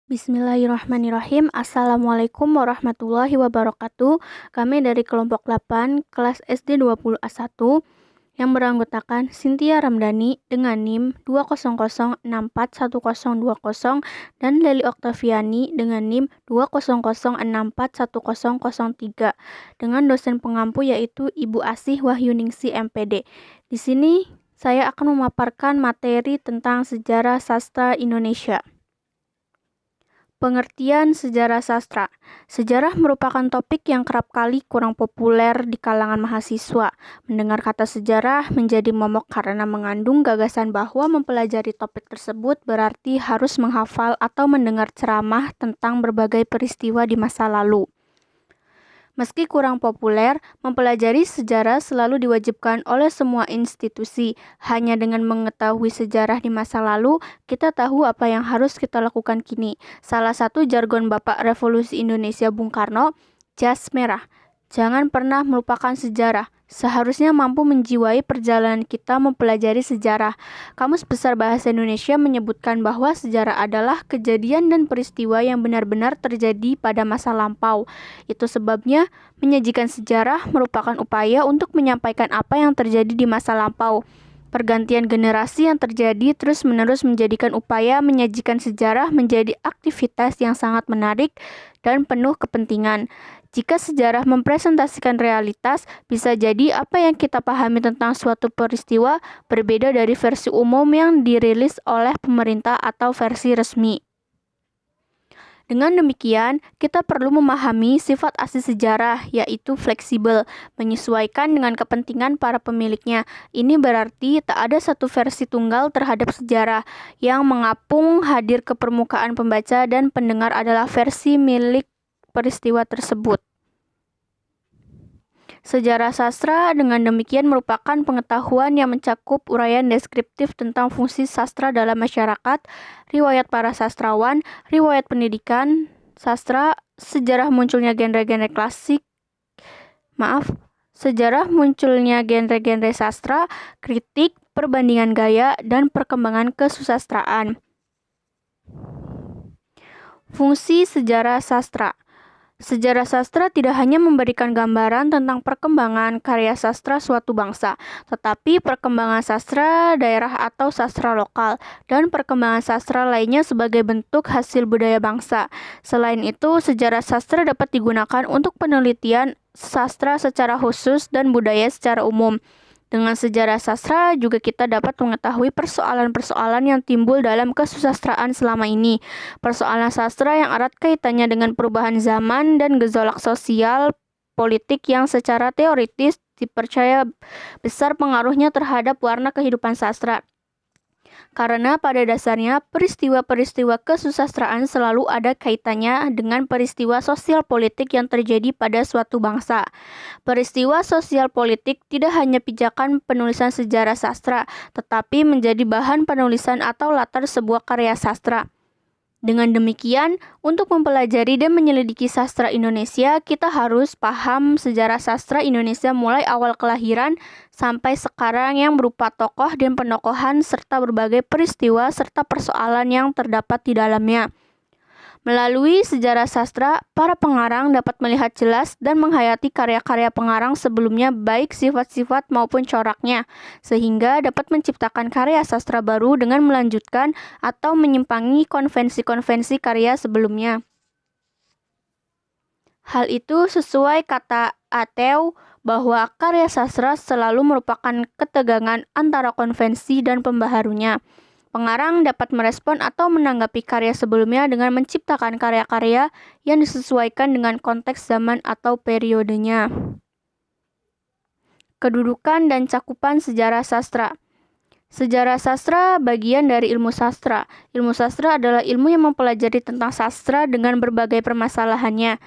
Bismillahirrahmanirrahim. Assalamualaikum warahmatullahi wabarakatuh. Kami dari kelompok 8, kelas SD 20A1 yang beranggotakan Cynthia Ramdhani dengan NIM 200641020 dan Lely Oktaviani dengan NIM 200641003 dengan dosen pengampu yaitu Ibu Asih Wahyuningsi MPD. Di sini saya akan memaparkan materi tentang sejarah sastra Indonesia. Pengertian sejarah sastra. Sejarah merupakan topik yang kerap kali kurang populer di kalangan mahasiswa. Mendengar kata sejarah menjadi momok karena mengandung gagasan bahwa mempelajari topik tersebut berarti harus menghafal atau mendengar ceramah tentang berbagai peristiwa di masa lalu. Meski kurang populer, mempelajari sejarah selalu diwajibkan oleh semua institusi. Hanya dengan mengetahui sejarah di masa lalu, kita tahu apa yang harus kita lakukan kini. Salah satu jargon Bapak Revolusi Indonesia Bung Karno, jas merah. Jangan pernah melupakan sejarah. Seharusnya mampu menjiwai perjalanan kita mempelajari sejarah. Kamus Besar Bahasa Indonesia menyebutkan bahwa sejarah adalah kejadian dan peristiwa yang benar-benar terjadi pada masa lampau. Itu sebabnya menyajikan sejarah merupakan upaya untuk menyampaikan apa yang terjadi di masa lampau. Pergantian generasi yang terjadi terus-menerus menjadikan upaya menyajikan sejarah menjadi aktivitas yang sangat menarik dan penuh kepentingan. Jika sejarah mempresentasikan realitas, bisa jadi apa yang kita pahami tentang suatu peristiwa berbeda dari versi umum yang dirilis oleh pemerintah atau versi resmi. Dengan demikian, kita perlu memahami sifat asli sejarah, yaitu fleksibel, menyesuaikan dengan kepentingan para pemiliknya. Ini berarti tak ada satu versi tunggal terhadap sejarah, yang mengapung hadir ke permukaan pembaca dan pendengar adalah versi milik peristiwa tersebut. Sejarah sastra dengan demikian merupakan pengetahuan yang mencakup uraian deskriptif tentang fungsi sastra dalam masyarakat, riwayat para sastrawan, riwayat pendidikan sastra, sejarah munculnya genre-genre sastra, kritik, perbandingan gaya, dan perkembangan kesusastraan. Fungsi sejarah sastra. Sejarah sastra tidak hanya memberikan gambaran tentang perkembangan karya sastra suatu bangsa, tetapi perkembangan sastra daerah atau sastra lokal, dan perkembangan sastra lainnya sebagai bentuk hasil budaya bangsa. Selain itu, sejarah sastra dapat digunakan untuk penelitian sastra secara khusus dan budaya secara umum. Dengan sejarah sastra juga kita dapat mengetahui persoalan-persoalan yang timbul dalam kesusastraan selama ini. Persoalan sastra yang erat kaitannya dengan perubahan zaman dan gejolak sosial politik yang secara teoritis dipercaya besar pengaruhnya terhadap warna kehidupan sastra. Karena pada dasarnya peristiwa-peristiwa kesusastraan selalu ada kaitannya dengan peristiwa sosial politik yang terjadi pada suatu bangsa. Peristiwa sosial politik tidak hanya pijakan penulisan sejarah sastra, tetapi menjadi bahan penulisan atau latar sebuah karya sastra. Dengan demikian, untuk mempelajari dan menyelidiki sastra Indonesia, kita harus paham sejarah sastra Indonesia mulai awal kelahiran sampai sekarang yang berupa tokoh dan penokohan serta berbagai peristiwa serta persoalan yang terdapat di dalamnya. Melalui sejarah sastra, para pengarang dapat melihat jelas dan menghayati karya-karya pengarang sebelumnya baik sifat-sifat maupun coraknya, sehingga dapat menciptakan karya sastra baru dengan melanjutkan atau menyimpangi konvensi-konvensi karya sebelumnya. Hal itu sesuai kata Ateu bahwa karya sastra selalu merupakan ketegangan antara konvensi dan pembaharunya. Pengarang dapat merespon atau menanggapi karya sebelumnya dengan menciptakan karya-karya yang disesuaikan dengan konteks zaman atau periodenya. Kedudukan dan cakupan sejarah sastra. Sejarah sastra bagian dari ilmu sastra. Ilmu sastra adalah ilmu yang mempelajari tentang sastra dengan berbagai permasalahannya.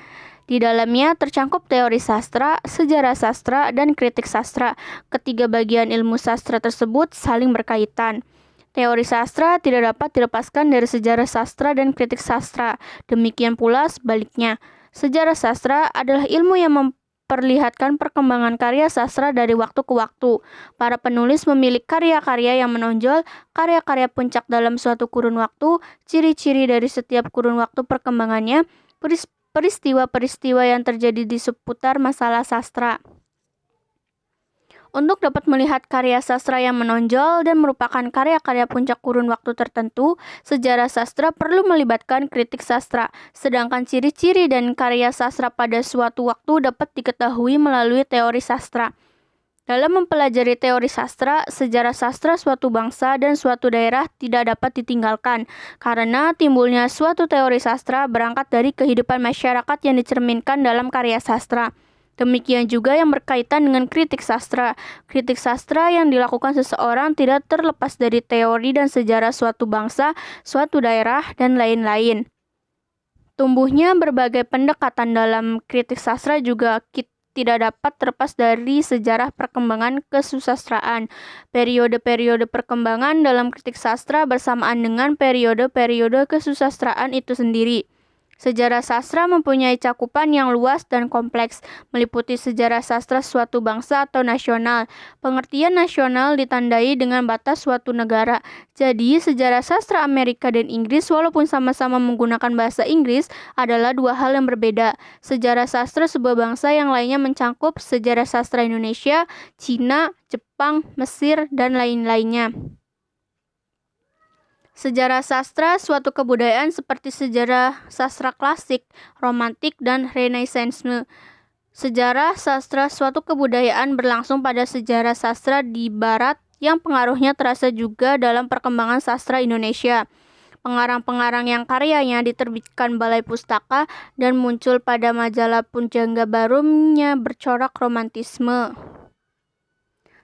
Di dalamnya tercangkup teori sastra, sejarah sastra, dan kritik sastra. Ketiga bagian ilmu sastra tersebut saling berkaitan. Teori sastra tidak dapat dilepaskan dari sejarah sastra dan kritik sastra. Demikian pula sebaliknya. Sejarah sastra adalah ilmu yang memperlihatkan perkembangan karya sastra dari waktu ke waktu. Para penulis memilih karya-karya yang menonjol, karya-karya puncak dalam suatu kurun waktu, ciri-ciri dari setiap kurun waktu perkembangannya, peristiwa-peristiwa yang terjadi di seputar masalah sastra. Untuk dapat melihat karya sastra yang menonjol dan merupakan karya-karya puncak kurun waktu tertentu, sejarah sastra perlu melibatkan kritik sastra, sedangkan ciri-ciri dan karya sastra pada suatu waktu dapat diketahui melalui teori sastra. Dalam mempelajari teori sastra, sejarah sastra suatu bangsa dan suatu daerah tidak dapat ditinggalkan, karena timbulnya suatu teori sastra berangkat dari kehidupan masyarakat yang dicerminkan dalam karya sastra. Demikian juga yang berkaitan dengan kritik sastra. Kritik sastra yang dilakukan seseorang tidak terlepas dari teori dan sejarah suatu bangsa, suatu daerah, dan lain-lain. Tumbuhnya berbagai pendekatan dalam kritik sastra juga tidak dapat terlepas dari sejarah perkembangan kesusastraan. Periode-periode perkembangan dalam kritik sastra bersamaan dengan periode-periode kesusastraan itu sendiri. Sejarah sastra mempunyai cakupan yang luas dan kompleks, meliputi sejarah sastra suatu bangsa atau nasional. Pengertian nasional ditandai dengan batas suatu negara. Jadi, sejarah sastra Amerika dan Inggris walaupun sama-sama menggunakan bahasa Inggris adalah dua hal yang berbeda. Sejarah sastra sebuah bangsa yang lainnya mencangkup sejarah sastra Indonesia, Cina, Jepang, Mesir, dan lain-lainnya. Sejarah sastra suatu kebudayaan seperti sejarah sastra klasik, romantik, dan renaissance. Sejarah sastra suatu kebudayaan berlangsung pada sejarah sastra di barat yang pengaruhnya terasa juga dalam perkembangan sastra Indonesia. Pengarang-pengarang yang karyanya diterbitkan Balai Pustaka dan muncul pada majalah Pujangga Barunya bercorak romantisme.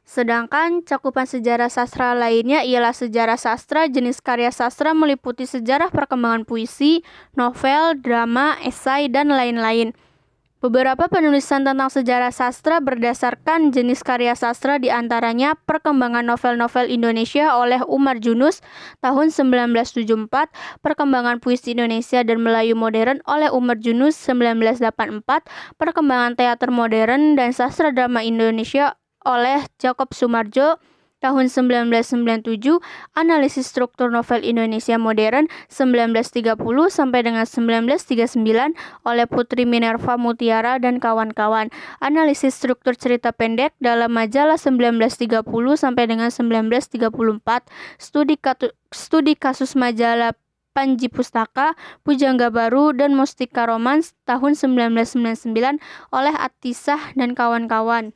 Sedangkan cakupan sejarah sastra lainnya ialah sejarah sastra. Jenis karya sastra meliputi sejarah perkembangan puisi, novel, drama, esai, dan lain-lain. Beberapa penulisan tentang sejarah sastra berdasarkan jenis karya sastra, diantaranya Perkembangan Novel-Novel Indonesia oleh Umar Junus tahun 1974, Perkembangan Puisi Indonesia dan Melayu Modern oleh Umar Junus 1984, Perkembangan Teater Modern dan Sastra Drama Indonesia oleh Jacob Sumarjo tahun 1997, Analisis Struktur Novel Indonesia Modern 1930 sampai dengan 1939 oleh Putri Minerva Mutiara dan kawan-kawan, Analisis Struktur Cerita Pendek dalam majalah 1930 sampai dengan 1934, Studi Kasus Majalah Panji Pustaka, Pujangga Baru, dan Mustika Romans tahun 1999 oleh Atisah dan kawan-kawan.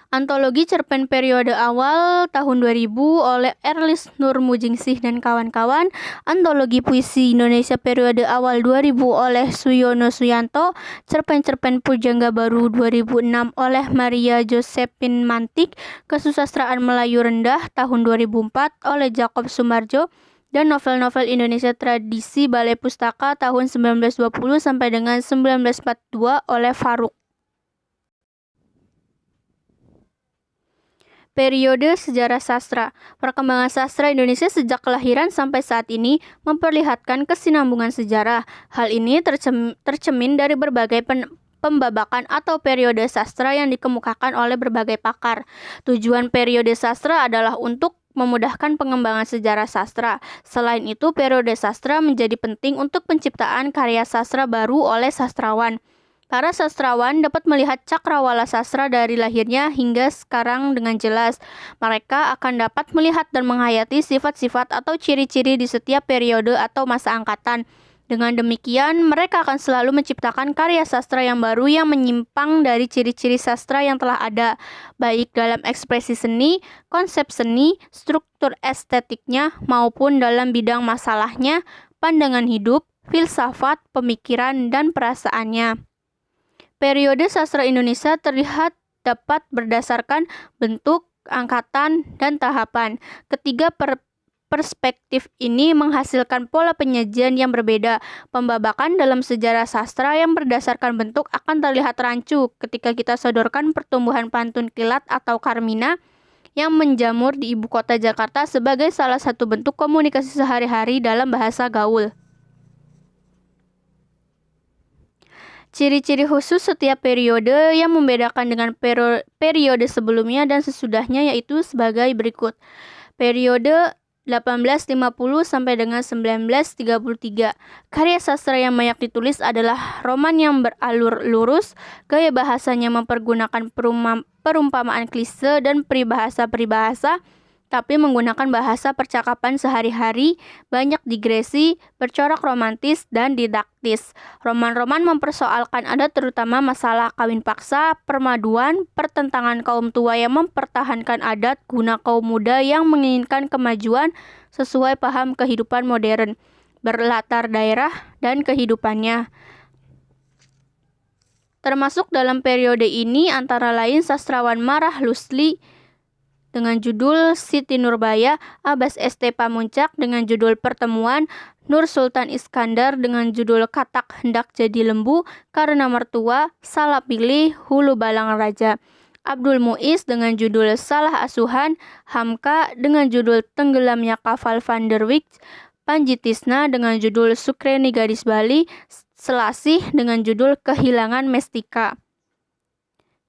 Antologi cerpen periode awal tahun 2000 oleh Erlis Nur Mujingsih dan kawan-kawan. Antologi puisi Indonesia periode awal 2000 oleh Suyono Suyanto. Cerpen-cerpen Pujangga Baru 2006 oleh Maria Josephine Mantik. Kesusastraan Melayu Rendah tahun 2004 oleh Jacob Sumarjo. Dan novel-novel Indonesia Tradisi Balai Pustaka tahun 1920 sampai dengan 1942 oleh Faruk. Periode sejarah sastra. Perkembangan sastra Indonesia sejak kelahiran sampai saat ini memperlihatkan kesinambungan sejarah. Hal ini tercemin dari berbagai pembabakan atau periode sastra yang dikemukakan oleh berbagai pakar. Tujuan periode sastra adalah untuk memudahkan pengembangan sejarah sastra. Selain itu, periode sastra menjadi penting untuk penciptaan karya sastra baru oleh sastrawan. Para sastrawan dapat melihat cakrawala sastra dari lahirnya hingga sekarang dengan jelas. Mereka akan dapat melihat dan menghayati sifat-sifat atau ciri-ciri di setiap periode atau masa angkatan. Dengan demikian, mereka akan selalu menciptakan karya sastra yang baru yang menyimpang dari ciri-ciri sastra yang telah ada, baik dalam ekspresi seni, konsep seni, struktur estetiknya, maupun dalam bidang masalahnya, pandangan hidup, filsafat, pemikiran, dan perasaannya. Periode sastra Indonesia terlihat dapat berdasarkan bentuk, angkatan, dan tahapan. Ketiga perspektif ini menghasilkan pola penyajian yang berbeda. Pembabakan dalam sejarah sastra yang berdasarkan bentuk akan terlihat rancu ketika kita sodorkan pertumbuhan pantun kilat atau Karmina yang menjamur di ibu kota Jakarta sebagai salah satu bentuk komunikasi sehari-hari dalam bahasa gaul. Ciri-ciri khusus setiap periode yang membedakan dengan periode sebelumnya dan sesudahnya yaitu sebagai berikut. Periode 1850 sampai dengan 1933. Karya sastra yang banyak ditulis adalah roman yang beralur lurus, gaya bahasanya mempergunakan perumpamaan klise dan peribahasa-peribahasa, tapi menggunakan bahasa percakapan sehari-hari, banyak digresi, bercorak romantis, dan didaktis. Roman-roman mempersoalkan adat terutama masalah kawin paksa, permaduan, pertentangan kaum tua yang mempertahankan adat guna kaum muda yang menginginkan kemajuan sesuai paham kehidupan modern, berlatar daerah, dan kehidupannya. Termasuk dalam periode ini antara lain sastrawan Marah Rusli dengan judul Siti Nurbaya, Abbas St. Pamuncak dengan judul Pertemuan, Nur Sultan Iskandar dengan judul Katak Hendak Jadi Lembu Karena Mertua, Salah Pilih, Hulu Balang Raja. Abdul Muiz dengan judul Salah Asuhan, Hamka dengan judul Tenggelamnya Kapal Van der Wijk, Panji Tisna dengan judul Sukreni Gadis Bali, Selasih dengan judul Kehilangan Mestika.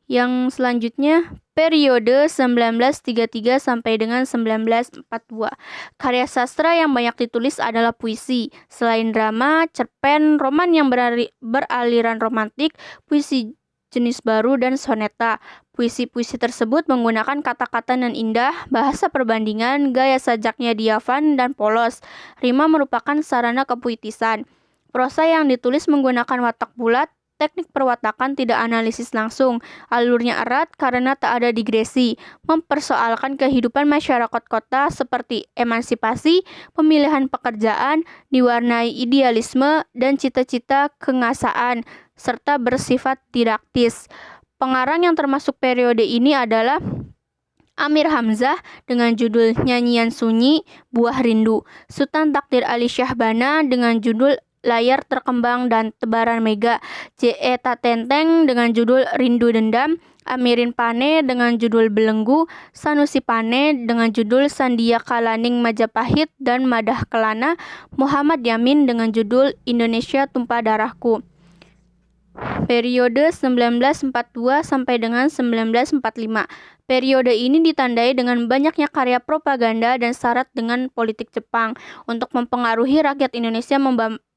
Yang selanjutnya, periode 1933 sampai dengan 1942. Karya sastra yang banyak ditulis adalah puisi. Selain drama, cerpen, roman yang beraliran romantik, puisi jenis baru, dan soneta. Puisi-puisi tersebut menggunakan kata-kata nan indah, bahasa perbandingan, gaya sajaknya diafan dan polos. Rima merupakan sarana kepuitisan. Prosa yang ditulis menggunakan watak bulat, teknik perwatakan tidak analisis langsung, alurnya erat karena tak ada digresi, mempersoalkan kehidupan masyarakat kota seperti emansipasi, pemilihan pekerjaan, diwarnai idealisme dan cita-cita kengasaan, serta bersifat didaktis. Pengarang yang termasuk periode ini adalah Amir Hamzah dengan judul Nyanyian Sunyi, Buah Rindu, Sultan Takdir Ali Syahbana dengan judul Layar Terkembang dan Tebaran Mega, J.E. Tatenteng dengan judul Rindu Dendam, Amirin Pane dengan judul Belenggu, Sanusi Pane dengan judul Sandia Kalaning Majapahit dan Madah Kelana, Muhammad Yamin dengan judul Indonesia Tumpah Darahku. Periode 1942 sampai dengan 1945. Periode ini ditandai dengan banyaknya karya propaganda dan syarat dengan politik Jepang untuk mempengaruhi rakyat Indonesia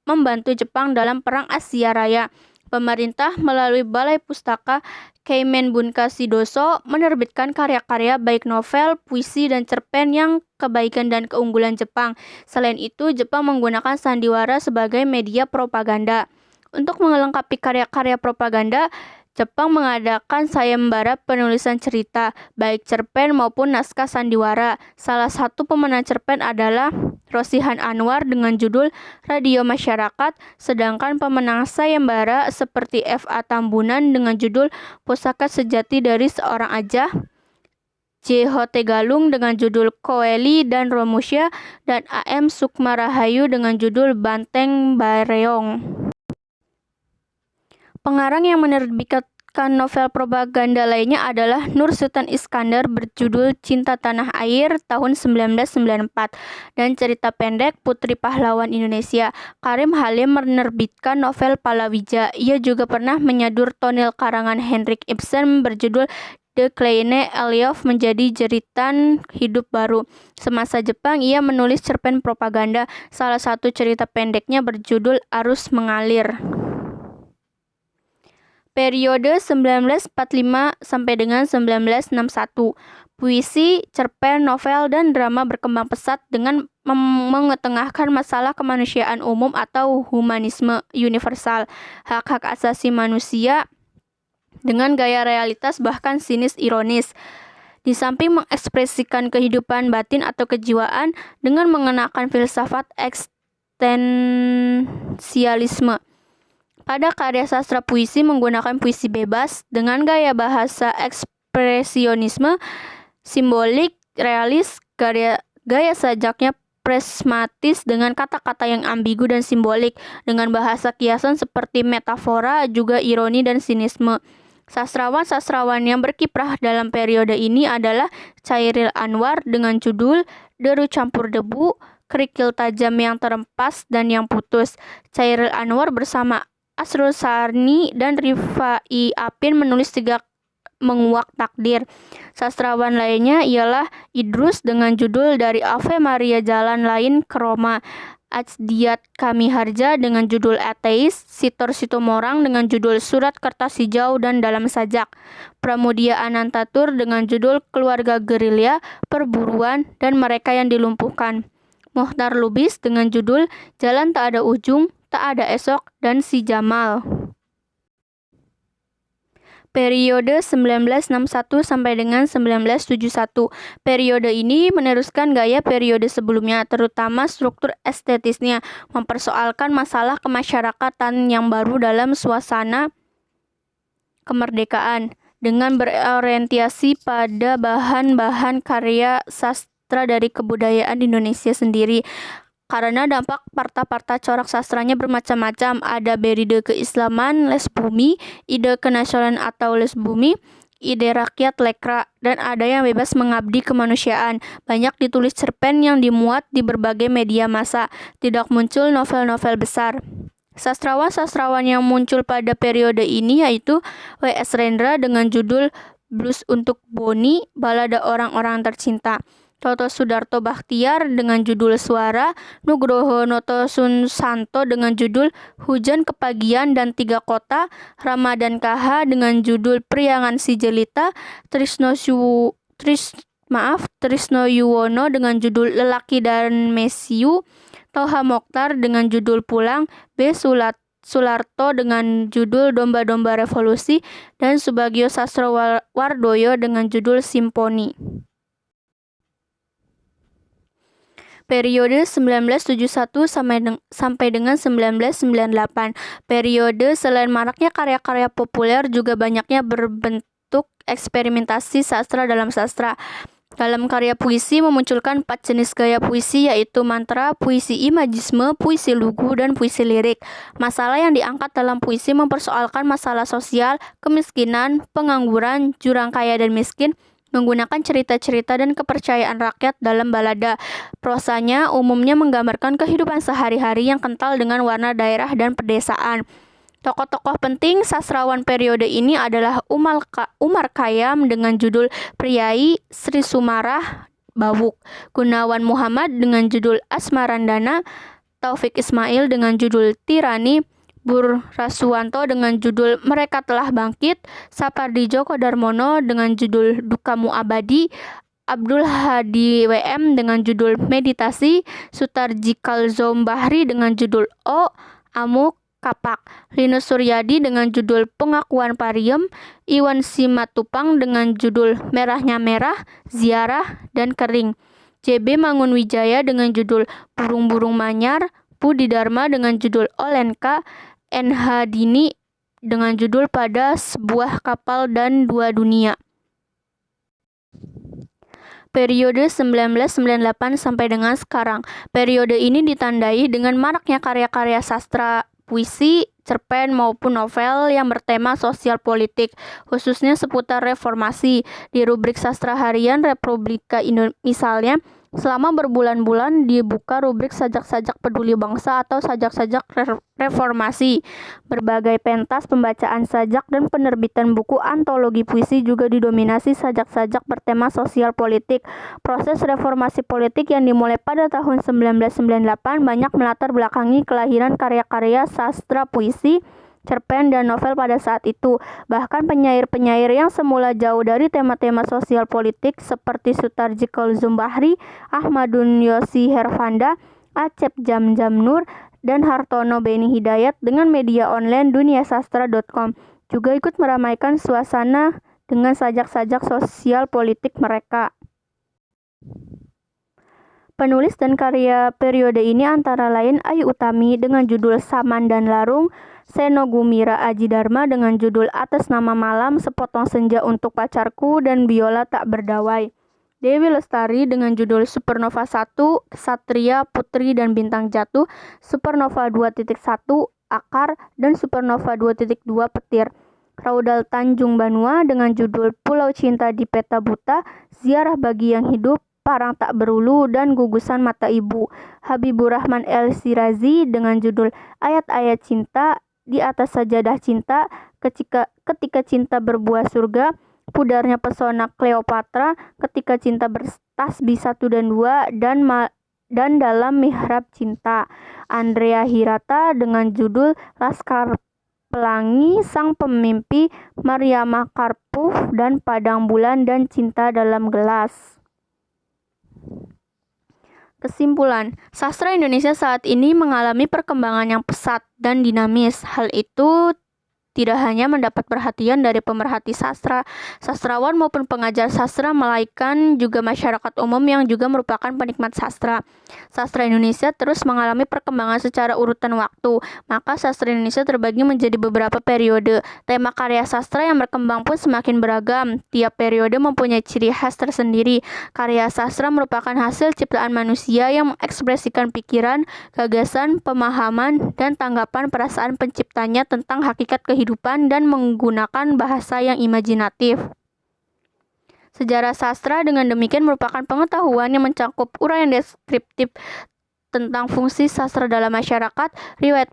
membantu Jepang dalam Perang Asia Raya. Pemerintah melalui Balai Pustaka Keimen Bunka Sidoso menerbitkan karya-karya baik novel, puisi, dan cerpen yang kebaikan dan keunggulan Jepang. Selain itu, Jepang menggunakan sandiwara sebagai media propaganda. Untuk melengkapi karya-karya propaganda, Jepang mengadakan sayembara penulisan cerita, baik cerpen maupun naskah sandiwara. Salah satu pemenang cerpen adalah Rosihan Anwar dengan judul Radio Masyarakat, sedangkan pemenang sayembara seperti F.A. Tambunan dengan judul Pusaka Sejati dari Seorang Ajah, J.H. Tegalung dengan judul Koeli dan Romusya, dan A.M. Sukmarahayu dengan judul Banteng Bareong. Pengarang yang menerbitkan novel propaganda lainnya adalah Nur Sultan Iskandar berjudul Cinta Tanah Air tahun 1994 dan cerita pendek Putri Pahlawan Indonesia. Karim Halim menerbitkan novel Palawija. Ia juga pernah menyadur tonel karangan Henrik Ibsen berjudul The Kleine Eliof menjadi jeritan hidup baru. Semasa Jepang, ia menulis cerpen propaganda. Salah satu cerita pendeknya berjudul Arus Mengalir. Periode 1945 sampai dengan 1961. Puisi, cerpen, novel, dan drama berkembang pesat dengan mengetengahkan masalah kemanusiaan umum atau humanisme universal, hak-hak asasi manusia dengan gaya realitas bahkan sinis ironis. Di samping mengekspresikan kehidupan batin atau kejiwaan dengan mengenakan filsafat eksistensialisme. Pada karya sastra puisi menggunakan puisi bebas dengan gaya bahasa ekspresionisme, simbolik, realis, gaya sajaknya presmatis dengan kata-kata yang ambigu dan simbolik, dengan bahasa kiasan seperti metafora, juga ironi dan sinisme. Sastrawan-sastrawan yang berkiprah dalam periode ini adalah Chairil Anwar dengan judul Deru Campur Debu, Kerikil Tajam yang Terempas dan yang Putus. Chairil Anwar bersama Asrosarni dan Rifai Apin menulis 3 menguak takdir. Sastrawan lainnya ialah Idrus dengan judul Dari Ave Maria Jalan Lain ke Roma, Ajdiat Kamiharja dengan judul Ateis, Sitor Sitomorang dengan judul Surat Kertas Hijau dan Dalam Sajak, Pramudia Anantatur dengan judul Keluarga Gerilya, Perburuan, dan Mereka yang Dilumpuhkan, Mohtar Lubis dengan judul Jalan Tak Ada Ujung, Tak Ada Esok, dan Si Jamal. Periode 1961 sampai dengan 1971. Periode ini meneruskan gaya periode sebelumnya, terutama struktur estetisnya, mempersoalkan masalah kemasyarakatan yang baru dalam suasana kemerdekaan, dengan berorientasi pada bahan-bahan karya sastra dari kebudayaan Indonesia sendiri. Karena dampak parta-parta corak sastranya bermacam-macam, ada beride keislaman, les bumi, ide kenasionalan atau les bumi, ide rakyat lekra, dan ada yang bebas mengabdi kemanusiaan. Banyak ditulis cerpen yang dimuat di berbagai media massa, tidak muncul novel-novel besar. Sastrawan-sastrawan yang muncul pada periode ini yaitu W.S. Rendra dengan judul Blues untuk Boni, Balada Orang-Orang Tercinta, Toto Sudarto Bakhtiar dengan judul Suara, Nugroho Noto Sunsanto dengan judul Hujan Kepagian dan Tiga Kota, Ramadan KH dengan judul Priangan Si Jelita, Trisno Yuwono dengan judul Lelaki dan Mesiu, Toha Mokhtar dengan judul Pulang, B. Sularto dengan judul Domba-Domba Revolusi, dan Subagio Sastrowardoyo dengan judul Simponi. Periode 1971 sampai dengan 1998. Periode selain maraknya karya-karya populer juga banyaknya berbentuk eksperimentasi sastra dalam sastra. Dalam karya puisi memunculkan 4 jenis gaya puisi yaitu mantra, puisi imajisme, puisi lugu, dan puisi lirik. Masalah yang diangkat dalam puisi mempersoalkan masalah sosial, kemiskinan, pengangguran, jurang kaya dan miskin, menggunakan cerita-cerita dan kepercayaan rakyat dalam balada. Prosanya umumnya menggambarkan kehidupan sehari-hari yang kental dengan warna daerah dan pedesaan. Tokoh-tokoh penting sastrawan periode ini adalah Umar Khayyam dengan judul Priai, Sri Sumarah Bawuk, Gunawan Muhammad dengan judul Asmarandana, Taufik Ismail dengan judul Tirani, Bur Rasuwanto dengan judul Mereka Telah Bangkit, Sapardi Djoko Darmono dengan judul Dukamu Abadi, Abdul Hadi WM dengan judul Meditasi, Sutarji Kalzom Bahri dengan judul O, Amuk, Kapak, Linus Suryadi dengan judul Pengakuan Pariem, Iwan Simatupang dengan judul Merahnya Merah, Ziarah, dan Kering, JB Mangunwijaya dengan judul Burung-Burung Manyar, Budi Dharma dengan judul Olenka, NH Dini dengan judul Pada Sebuah Kapal dan Dua Dunia. Periode 1998 sampai dengan sekarang. Periode ini ditandai dengan maraknya karya-karya sastra, puisi, cerpen maupun novel yang bertema sosial politik, khususnya seputar reformasi. Di rubrik sastra harian Republika misalnya, selama berbulan-bulan dibuka rubrik sajak-sajak peduli bangsa atau sajak-sajak reformasi. Berbagai pentas pembacaan sajak dan penerbitan buku antologi puisi juga didominasi sajak-sajak bertema sosial politik. Proses reformasi politik yang dimulai pada tahun 1998 banyak melatar belakangi kelahiran karya-karya sastra puisi, cerpen, dan novel pada saat itu. Bahkan penyair-penyair yang semula jauh dari tema-tema sosial politik seperti Sutarji Kalzom Bahri, Ahmadun Yosi Hervanda, Acep Jam-Jam Nur, dan Hartono Beni Hidayat dengan media online duniasastra.com juga ikut meramaikan suasana dengan sajak-sajak sosial politik mereka. Penulis dan karya periode ini antara lain Ayu Utami dengan judul Saman dan Larung, Seno Gumira Aji Dharma dengan judul Atas Nama Malam, Sepotong Senja Untuk Pacarku, dan Biola Tak Berdawai. Dewi Lestari dengan judul Supernova 1, Satria, Putri, dan Bintang Jatuh, Supernova 2.1, Akar, dan Supernova 2.2, Petir. Raudal Tanjung Banua dengan judul Pulau Cinta di Peta Buta, Ziarah Bagi Yang Hidup, Parang Tak Berulu, dan Gugusan Mata Ibu. Habibur Rahman El Sirazi dengan judul Ayat-Ayat Cinta, di atas sajadah cinta, ketika cinta berbuah surga, pudarnya pesona Cleopatra, ketika cinta bertasbih 1 dan 2, dan dalam mihrab cinta. Andrea Hirata dengan judul Laskar Pelangi, Sang Pemimpi, Mariama Karpov, dan Padang Bulan dan Cinta dalam Gelas. Kesimpulan, sastra Indonesia saat ini mengalami perkembangan yang pesat dan dinamis. Hal itu tidak hanya mendapat perhatian dari pemerhati sastra, sastrawan maupun pengajar sastra, melainkan juga masyarakat umum yang juga merupakan penikmat sastra. Sastra Indonesia terus mengalami perkembangan secara urutan waktu, maka sastra Indonesia terbagi menjadi beberapa periode. Tema karya sastra yang berkembang pun semakin beragam. Tiap periode mempunyai ciri khas tersendiri. Karya sastra merupakan hasil ciptaan manusia yang mengekspresikan pikiran, gagasan, pemahaman, dan tanggapan perasaan penciptanya tentang hakikat kehidupan dan menggunakan bahasa yang imajinatif. Sejarah sastra dengan demikian merupakan pengetahuan yang mencakup uraian deskriptif tentang fungsi sastra dalam masyarakat, riwayat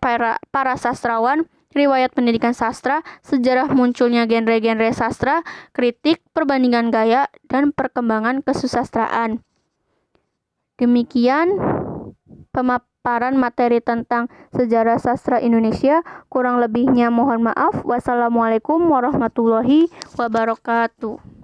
para sastrawan, riwayat pendidikan sastra, sejarah munculnya genre-genre sastra, kritik, perbandingan gaya, dan perkembangan kesusastraan. Demikian pemaparan materi tentang sejarah sastra Indonesia. Kurang lebihnya mohon maaf. Wassalamualaikum warahmatullahi wabarakatuh.